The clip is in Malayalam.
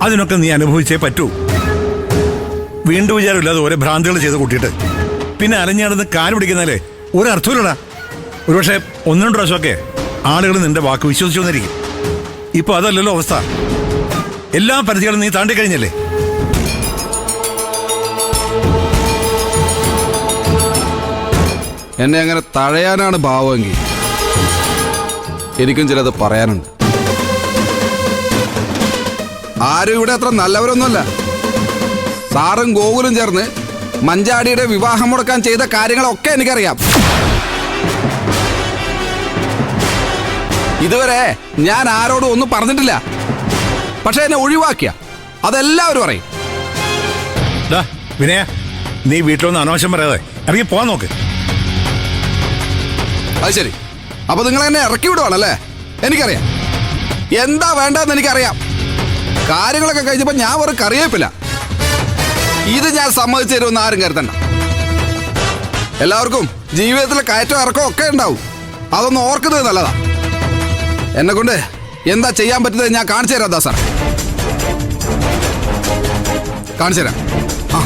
അതിനൊക്കെ നീ അനുഭവിച്ചേ പറ്റൂ. വീണ്ടും വിചാരമില്ലാതെ ഓരോ ഭ്രാന്തികൾ ചെയ്ത് കൂട്ടിയിട്ട് പിന്നെ അരഞ്ഞാടുന്ന് കാല് പിടിക്കുന്നാലേ ഒരർത്ഥമില്ലടാ. ഒരുപക്ഷെ 1-2 പ്രാവശ്യമൊക്കെ ആളുകൾ നിന്റെ വാക്ക് വിശ്വസിച്ചു വന്നിരിക്കും. ഇപ്പൊ അതല്ലല്ലോ അവസ്ഥ. എല്ലാ പരിധികളും നീ താണ്ടിക്കഴിഞ്ഞല്ലേ. എന്നെ അങ്ങനെ തഴയാനാണ് ഭാവമെങ്കിൽ എനിക്കും ചിലത് പറയാനുണ്ട്. ആരും ഇവിടെ അത്ര നല്ലവരൊന്നുമല്ല. സാറും ഗോകുലും ചേർന്ന് മഞ്ചാടിയുടെ വിവാഹം മുടക്കാൻ ചെയ്ത കാര്യങ്ങളൊക്കെ എനിക്കറിയാം. ഇതുവരെ ഞാൻ ആരോടും ഒന്നും പറഞ്ഞിട്ടില്ല. പക്ഷെ എന്നെ ഒഴിവാക്കിയ അതെല്ലാവരും പറയും. വിനയ, നീ വീട്ടിലൊന്നും അനാവശ്യം പറയാതെ ഇറങ്ങി പോവാൻ നോക്ക്. അത് ശരി. അപ്പൊ നിങ്ങൾ എന്നെ ഇറക്കി വിടുവാണല്ലേ? എനിക്കറിയാം എന്താ വേണ്ടതെന്ന് എനിക്കറിയാം. കാര്യങ്ങളൊക്കെ കഴിഞ്ഞപ്പോ ഞാൻ ഒരു കറിയേപ്പില്ല. ഇത് ഞാൻ സമ്മതിച്ചു തരുമെന്ന് ആരും കരുതണ്ട. എല്ലാവർക്കും ജീവിതത്തിലെ കയറ്റം ഇറക്കം ഒക്കെ ഉണ്ടാവും. അതൊന്നും ഓർക്കുന്നത് നല്ലതാ. എന്നെ കൊണ്ട് എന്താ ചെയ്യാൻ പറ്റുന്നത് ഞാൻ കാണിച്ചു തരാം. ദാ സാറേ, കാണിച്ചു തരാം. ആ